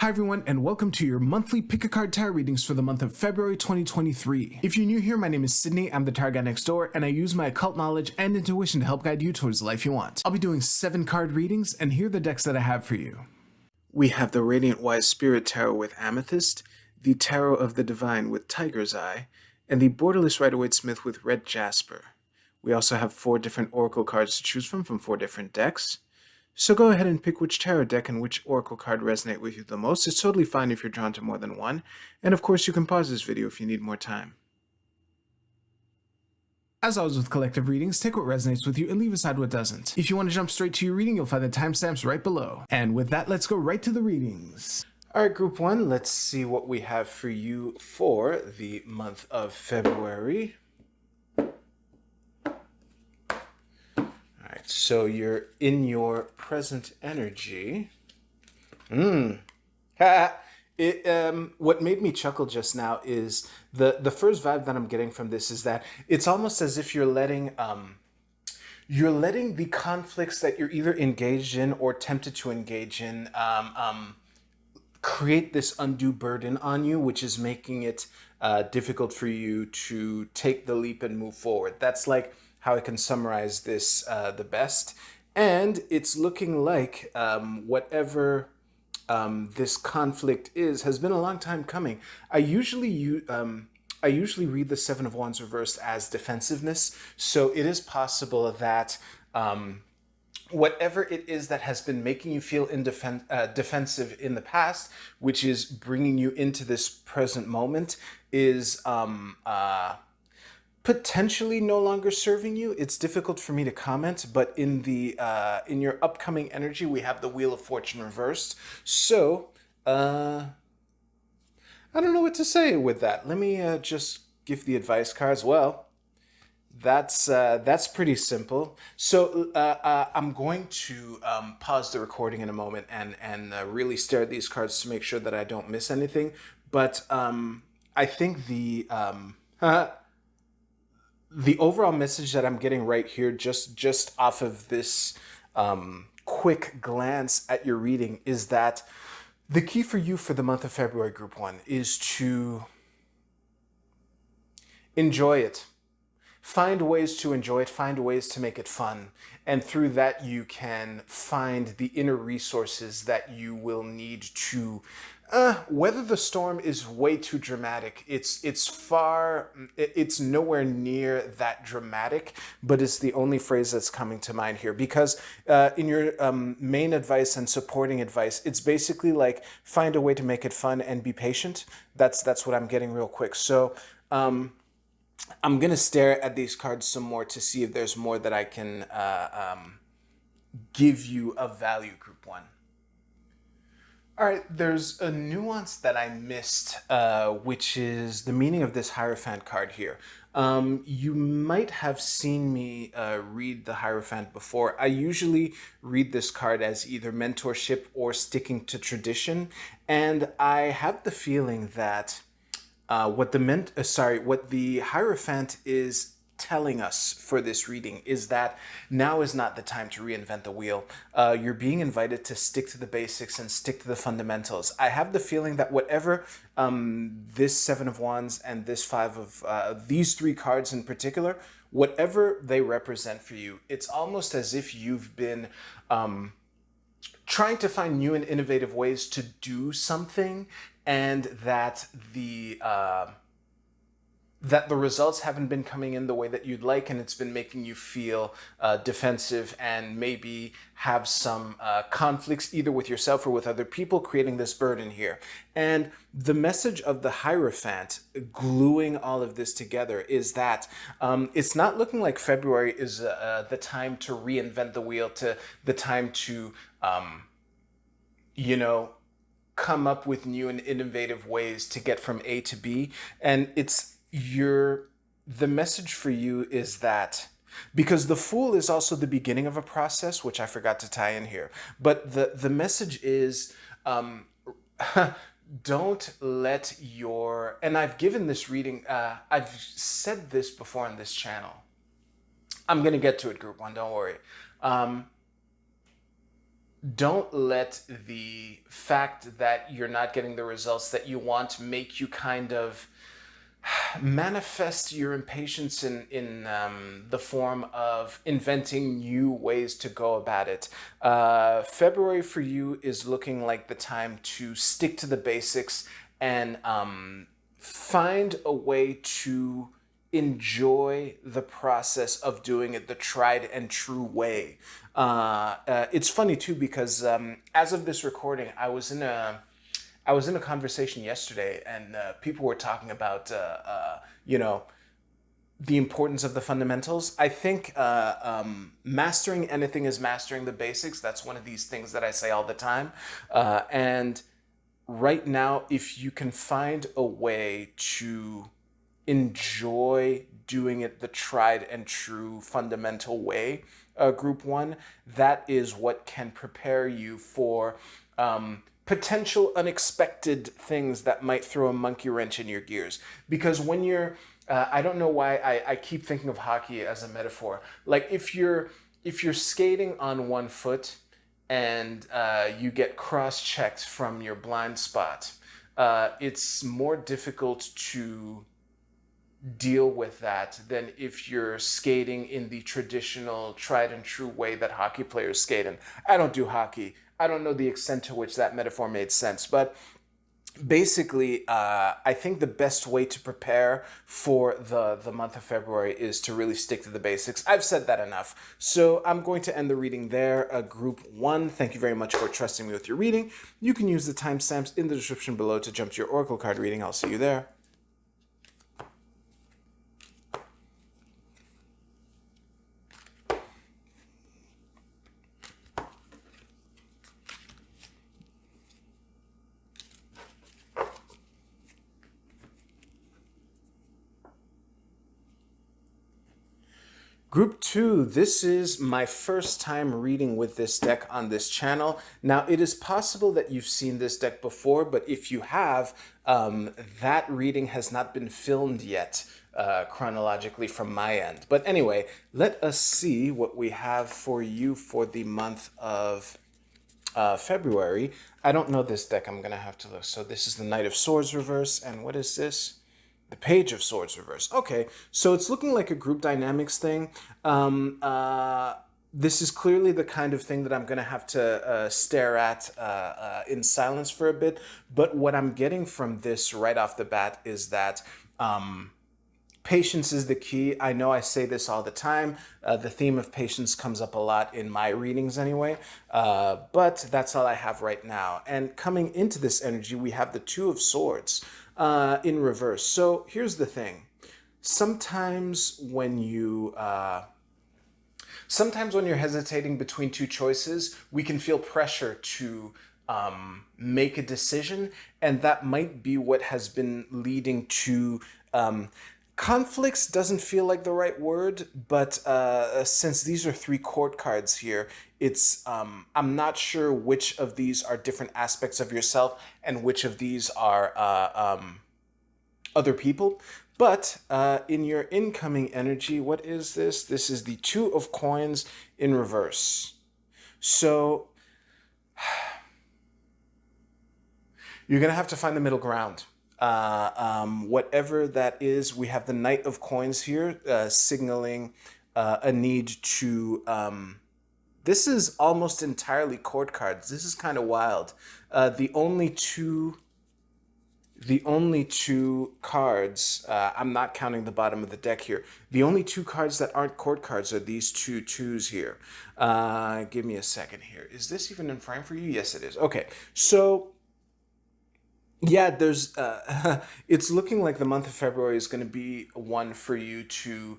Hi everyone, and welcome to your monthly Pick a Card tarot readings for the month of February 2023. If you're new here, my name is Sydney, I'm the tarot guy next door, and I use my occult knowledge and intuition to help guide you towards the life you want. I'll be doing 7 card readings, and here are the decks that I have for you. We have the Radiant Wise Spirit Tarot with Amethyst, the Tarot of the Divine with Tiger's Eye, and the Borderless Rider-Waite Smith with Red Jasper. We also have 4 different Oracle cards to choose from 4 different decks. So go ahead and pick which tarot deck and which oracle card resonate with you the most. It's totally fine if you're drawn to more than one. And of course, you can pause this video if you need more time. As always with collective readings, take what resonates with you and leave aside what doesn't. If you want to jump straight to your reading, you'll find the timestamps right below. And with that, let's go right to the readings. Alright, Group 1, let's see what we have for you for the month of February. So you're in your present energy. What made me chuckle just now is the first vibe that I'm getting from this is that it's almost as if you're letting the conflicts that you're either engaged in or tempted to engage in create this undue burden on you, which is making it difficult for you to take the leap and move forward. That's like how I can summarize this the best. And it's looking like whatever this conflict is has been a long time coming. I usually read the Seven of Wands reversed as defensiveness. So it is possible that whatever it is that has been making you feel defensive in the past, which is bringing you into this present moment, is potentially no longer serving you. It's difficult for me to comment, but in your upcoming energy, we have the Wheel of Fortune reversed. So, I don't know what to say with that. Let me just give the advice cards. Well, that's pretty simple. So I'm going to pause the recording in a moment and really stare at these cards to make sure that I don't miss anything. But I think the overall message that I'm getting right here, just off of this quick glance at your reading, is that the key for you for the month of February, Group 1, is to enjoy it. Find ways to enjoy it, find ways to make it fun. And through that, you can find the inner resources that you will need to weather the storm. Is way too dramatic. It's nowhere near that dramatic, but it's the only phrase that's coming to mind here. Because in your main advice and supporting advice, it's basically like find a way to make it fun and be patient. That's what I'm getting real quick. So I'm going to stare at these cards some more to see if there's more that I can give you of value, Group 1. All right, there's a nuance that I missed, which is the meaning of this Hierophant card here. You might have seen me read the Hierophant before. I usually read this card as either mentorship or sticking to tradition, and I have the feeling that what the Hierophant is telling us for this reading is that now is not the time to reinvent the wheel. You're being invited to stick to the basics and stick to the fundamentals. I have the feeling that whatever this Seven of Wands and this Five of these 3 cards in particular, whatever they represent for you, it's almost as if you've been trying to find new and innovative ways to do something, and that the results haven't been coming in the way that you'd like, and it's been making you feel defensive and maybe have some conflicts either with yourself or with other people, creating this burden here. And the message of the Hierophant gluing all of this together is that it's not looking like February is the time to reinvent the wheel, to the time to come up with new and innovative ways to get from A to B. And the message for you is that, because the Fool is also the beginning of a process, which I forgot to tie in here, but the message is don't let your, and I've given this reading, I've said this before on this channel. I'm going to get to it, Group 1, don't worry. don't let the fact that you're not getting the results that you want make you kind of manifest your impatience in the form of inventing new ways to go about it. February for you is looking like the time to stick to the basics and find a way to enjoy the process of doing it the tried and true way. It's funny too because as of this recording, I was in a conversation yesterday, and people were talking about you know, the importance of the fundamentals. I think mastering anything is mastering the basics. That's one of these things that I say all the time, and right now, if you can find a way to enjoy doing it the tried and true fundamental way, group one, that is what can prepare you for potential unexpected things that might throw a monkey wrench in your gears. Because when you're, I don't know why I keep thinking of hockey as a metaphor. Like if you're skating on one foot and you get cross-checked from your blind spot, it's more difficult to deal with that than if you're skating in the traditional tried and true way that hockey players skate in. I don't do hockey. I don't know the extent to which that metaphor made sense, but basically, I think the best way to prepare for the month of February is to really stick to the basics. I've said that enough. So I'm going to end the reading there. Group one, thank you very much for trusting me with your reading. You can use the timestamps in the description below to jump to your Oracle card reading. I'll see you there. Group 2, this is my first time reading with this deck on this channel. Now, it is possible that you've seen this deck before, but if you have, that reading has not been filmed yet chronologically from my end. But anyway, let us see what we have for you for the month of February. I don't know this deck. I'm going to have to look. So this is the Knight of Swords reverse. And what is this? The Page of Swords reverse. Okay, so it's looking like a group dynamics thing. This is clearly the kind of thing that I'm going to have to stare at in silence for a bit. But what I'm getting from this right off the bat is that patience is the key. I know I say this all the time. The theme of patience comes up a lot in my readings anyway. But that's all I have right now. And coming into this energy, we have the Two of Swords in reverse. So here's the thing. Sometimes when you're hesitating between two choices, we can feel pressure to make a decision, and that might be what has been leading to conflicts. Doesn't feel like the right word, but since these are three court cards here, it's I'm not sure which of these are different aspects of yourself and which of these are other people. But in your incoming energy, what is this? This is the Two of Coins in reverse. So you're going to have to find the middle ground. Whatever that is, we have the Knight of Coins here, signaling a need to... this is almost entirely court cards. This is kind of wild. The only two cards, I'm not counting the bottom of the deck here. The only two cards that aren't court cards are these two twos here. Give me a second here. Is this even in frame for you? Yes, it is. Okay, so... yeah, there's. It's looking like the month of February is going to be one for you to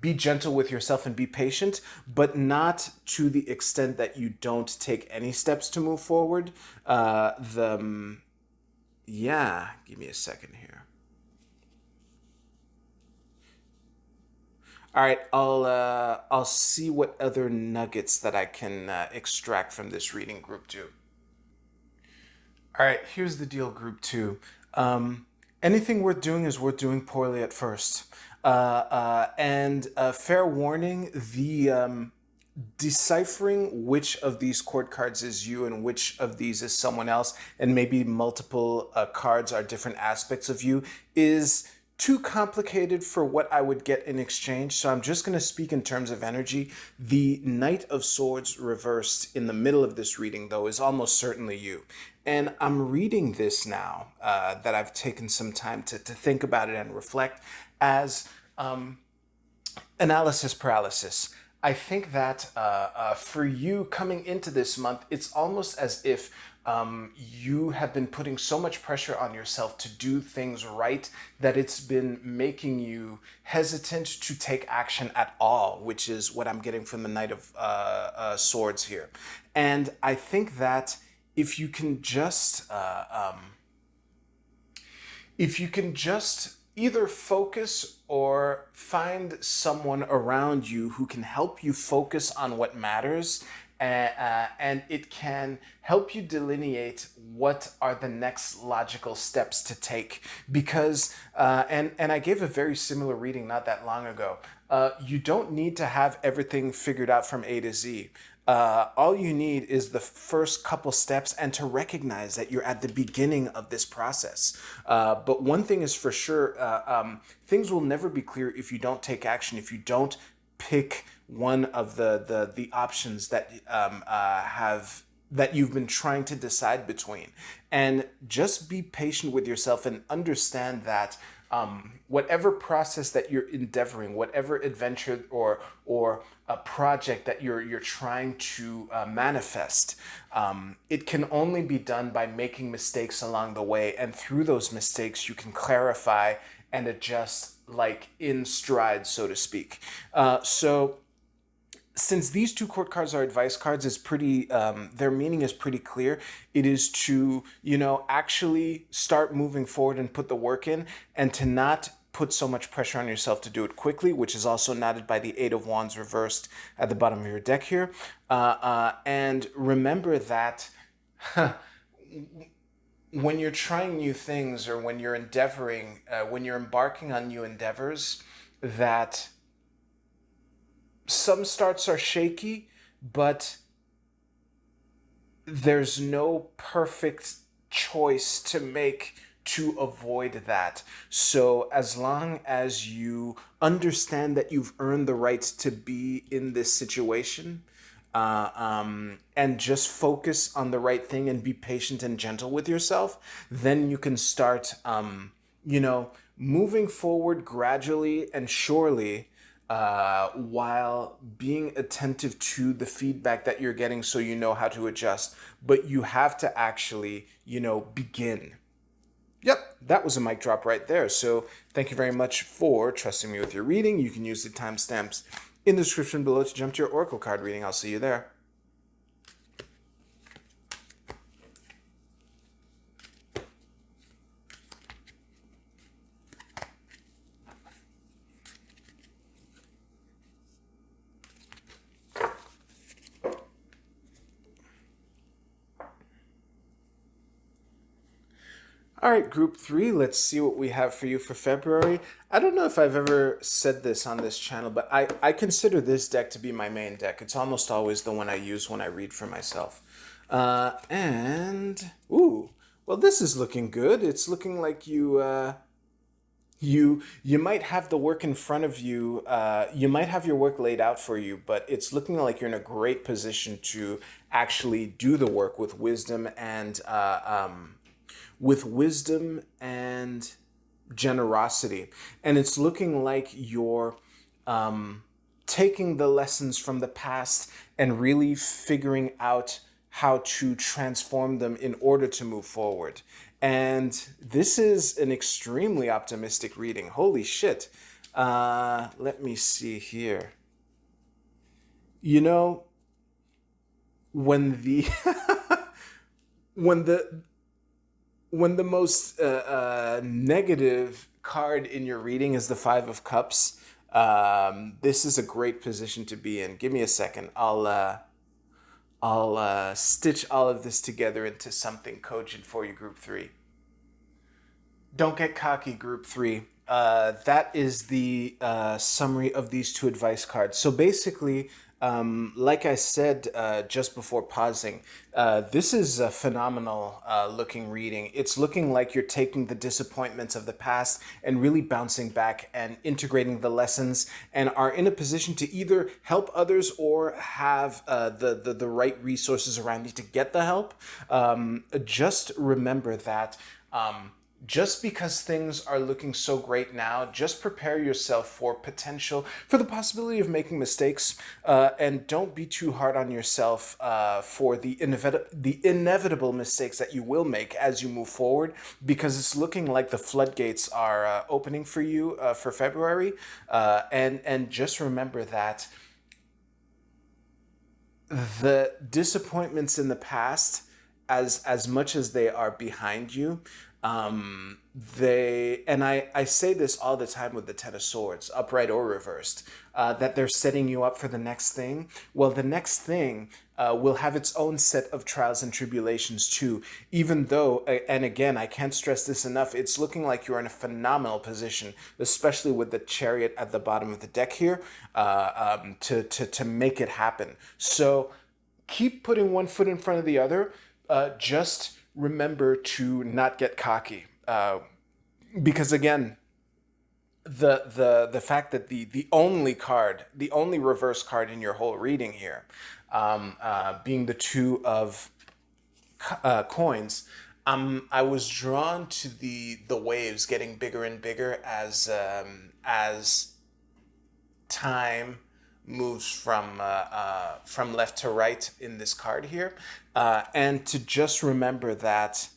be gentle with yourself and be patient, but not to the extent that you don't take any steps to move forward. Yeah, give me a second here. All right, I'll see what other nuggets that I can extract from this reading, group two. All right, here's the deal, group two. Anything worth doing is worth doing poorly at first. And fair warning, deciphering which of these court cards is you and which of these is someone else, and maybe multiple cards are different aspects of you, is too complicated for what I would get in exchange. So I'm just going to speak in terms of energy. The Knight of Swords reversed in the middle of this reading, though, is almost certainly you. And I'm reading this now that I've taken some time to think about it and reflect as analysis paralysis. I think that for you coming into this month, it's almost as if you have been putting so much pressure on yourself to do things right that it's been making you hesitant to take action at all, which is what I'm getting from the Knight of Swords here. And I think that if you can just either focus or find someone around you who can help you focus on what matters, and it can help you delineate what are the next logical steps to take. Because, and I gave a very similar reading not that long ago, you don't need to have everything figured out from A to Z. All you need is the first couple steps and to recognize that you're at the beginning of this process. But one thing is for sure, things will never be clear if you don't take action, if you don't pick one of the options that that you've been trying to decide between. And just be patient with yourself and understand that whatever process that you're endeavoring, whatever adventure or a project that you're trying to manifest, it can only be done by making mistakes along the way. And through those mistakes, you can clarify and adjust, like in stride, so to speak. So since these two court cards are advice cards, it's pretty, their meaning is pretty clear. It is to, actually start moving forward and put the work in, and to not put so much pressure on yourself to do it quickly, which is also nodded by the Eight of Wands reversed at the bottom of your deck here. And remember that when you're trying new things, or when you're endeavoring, when you're embarking on new endeavors, that some starts are shaky, but there's no perfect choice to make to avoid that. So as long as you understand that you've earned the right to be in this situation, and just focus on the right thing and be patient and gentle with yourself, then you can start, moving forward gradually and surely, while being attentive to the feedback that you're getting so you know how to adjust. But you have to actually, begin. Yep, that was a mic drop right there. So thank you very much for trusting me with your reading. You can use the timestamps in the description below to jump to your Oracle card reading. I'll see you there. All right, group 3, let's see what we have for you for February. I don't know if I've ever said this on this channel, but I consider this deck to be my main deck. It's almost always the one I use when I read for myself. Well, this is looking good. It's looking like you might have the work in front of you. You might have your work laid out for you, but it's looking like you're in a great position to actually do the work with wisdom and generosity. And it's looking like you're taking the lessons from the past and really figuring out how to transform them in order to move forward. And this is an extremely optimistic reading. Holy shit. Let me see here. When the when the most negative card in your reading is the Five of Cups, this is a great position to be in. Give me a second. I'll stitch all of this together into something cogent for you, Group 3. Don't get cocky, Group 3. That is the summary of these two advice cards. So basically, Like I said just before pausing, this is a phenomenal looking reading. It's looking like you're taking the disappointments of the past and really bouncing back and integrating the lessons, and are in a position to either help others or have the right resources around you to get the help. Just remember that. Just because things are looking so great now, just prepare yourself for the possibility of making mistakes, and don't be too hard on yourself for the inevitable mistakes that you will make as you move forward, because it's looking like the floodgates are opening for you for February, and just remember that the disappointments in the past, as much as they are behind you, they, and I say this all the time with the Ten of Swords, upright or reversed, that they're setting you up for the next thing. Well, the next thing will have its own set of trials and tribulations too, even though, and again, I can't stress this enough, it's looking like you're in a phenomenal position, especially with the Chariot at the bottom of the deck here, to make it happen. So keep putting one foot in front of the other. Just remember to not get cocky, because again, the fact that the only reverse card in your whole reading here, being the Two of Coins, I was drawn to the waves getting bigger and bigger as time moves from left to right in this card here, and to just remember that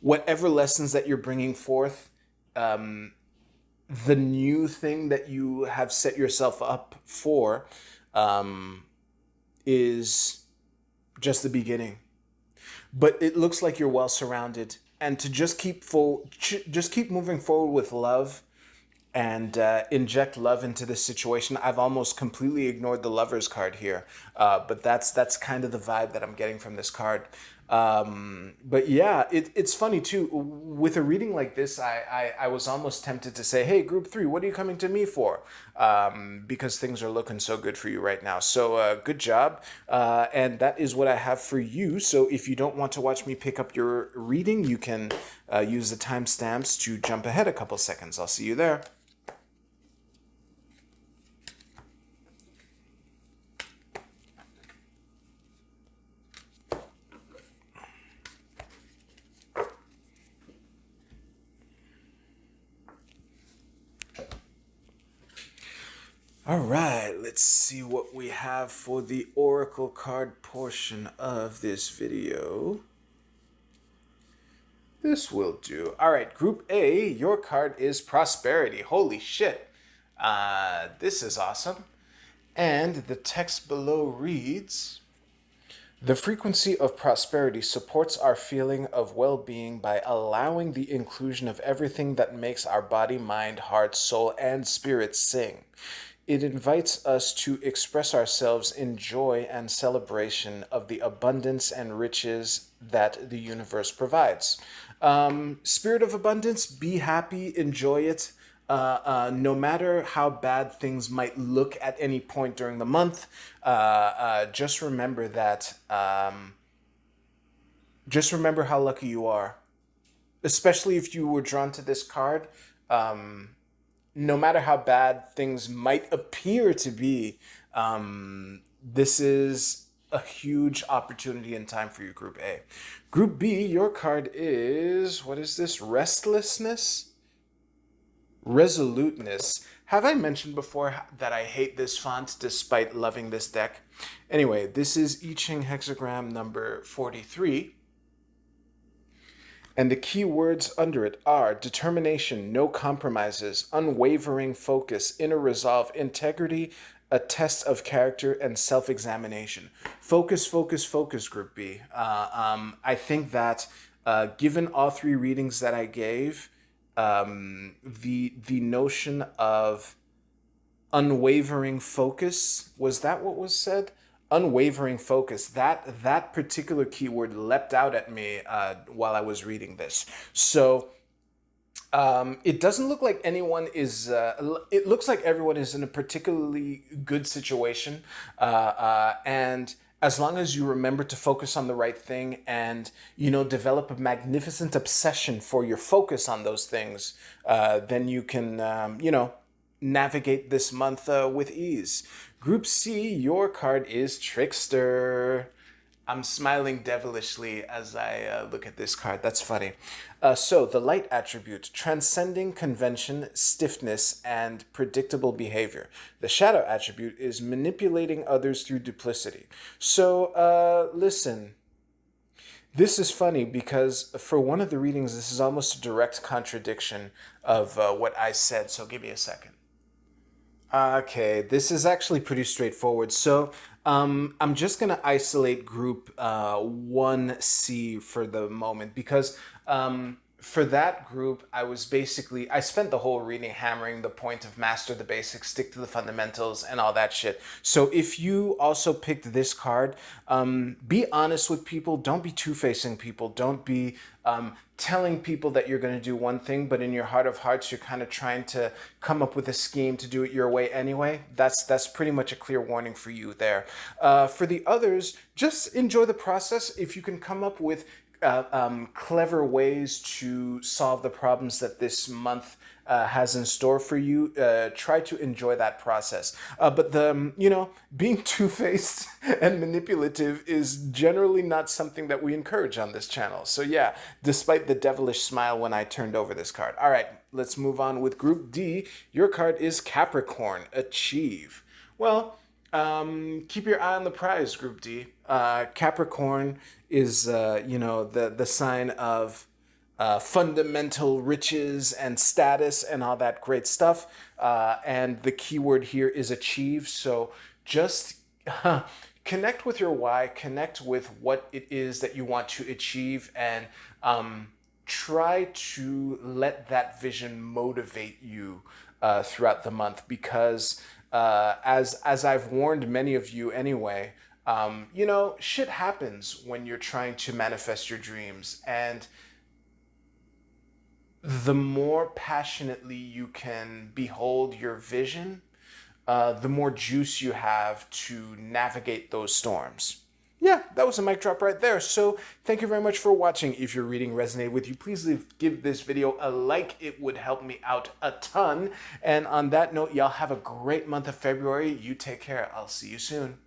whatever lessons that you're bringing forth, the new thing that you have set yourself up for, is just the beginning. But it looks like you're well surrounded, and to just keep moving forward with love, and inject love into this situation. I've almost completely ignored the Lovers card here, but that's kind of the vibe that I'm getting from this card. But yeah, it's funny too. With a reading like this, I was almost tempted to say, hey, group 3, what are you coming to me for? Because things are looking so good for you right now. So good job. And that is what I have for you. So if you don't want to watch me pick up your reading, you can use the timestamps to jump ahead a couple seconds. I'll see you there. All right, let's see what we have for the Oracle card portion of this video. This will do. All right, Group A, your card is Prosperity. Holy shit. This is awesome. And the text below reads, the frequency of prosperity supports our feeling of well-being by allowing the inclusion of everything that makes our body, mind, heart, soul, and spirit sing. It invites us to express ourselves in joy and celebration of the abundance and riches that the universe provides. Spirit of abundance, be happy, enjoy it. No matter how bad things might look at any point during the month, just remember that. Just remember how lucky you are, especially if you were drawn to this card. No matter how bad things might appear to be, this is a huge opportunity and time for you, Group A. Group B, your card is, what is this? Restlessness? Resoluteness. Have I mentioned before that I hate this font despite loving this deck? Anyway, this is I Ching hexagram number 43. And the key words under it are determination, no compromises, unwavering focus, inner resolve, integrity, a test of character, and self-examination. Focus, focus, focus, Group B. I think that given all three readings that I gave, the notion of unwavering focus, was that what was said? Unwavering focus, that particular keyword leapt out at me while I was reading this. So It doesn't look like anyone is. It looks like everyone is in a particularly good situation, and as long as you remember to focus on the right thing and develop a magnificent obsession for your focus on those things, then you can navigate this month with ease. Group C, your card is Trickster. I'm smiling devilishly as I look at this card. That's funny. So, the light attribute, transcending convention, stiffness, and predictable behavior. The shadow attribute is manipulating others through duplicity. So, listen. This is funny because for one of the readings, this is almost a direct contradiction of what I said. So, give me a second. Okay, this is actually pretty straightforward. So I'm just going to isolate group 1C for the moment because for that group, I spent the whole reading hammering the point of master the basics, stick to the fundamentals, and all that shit. So if you also picked this card, be honest with people. Don't be two-facing people. Don't be telling people that you're going to do one thing, but in your heart of hearts, you're kind of trying to come up with a scheme to do it your way anyway. That's pretty much a clear warning for you there. For the others, just enjoy the process. If you can come up with clever ways to solve the problems that this month has in store for you, try to enjoy that process. But being two-faced and manipulative is generally not something that we encourage on this channel. So yeah, despite the devilish smile when I turned over this card. All right, let's move on with Group D. Your card is Capricorn, Achieve. Well, keep your eye on the prize, Group D. Capricorn is, the sign of fundamental riches and status and all that great stuff. And the keyword here is achieve. So just connect with your why, connect with what it is that you want to achieve, and try to let that vision motivate you throughout the month because as I've warned many of you anyway, shit happens when you're trying to manifest your dreams. And the more passionately you can behold your vision, the more juice you have to navigate those storms. Yeah, that was a mic drop right there. So thank you very much for watching. If your reading resonated with you, please give this video a like. It would help me out a ton. And on that note, y'all have a great month of February. You take care. I'll see you soon.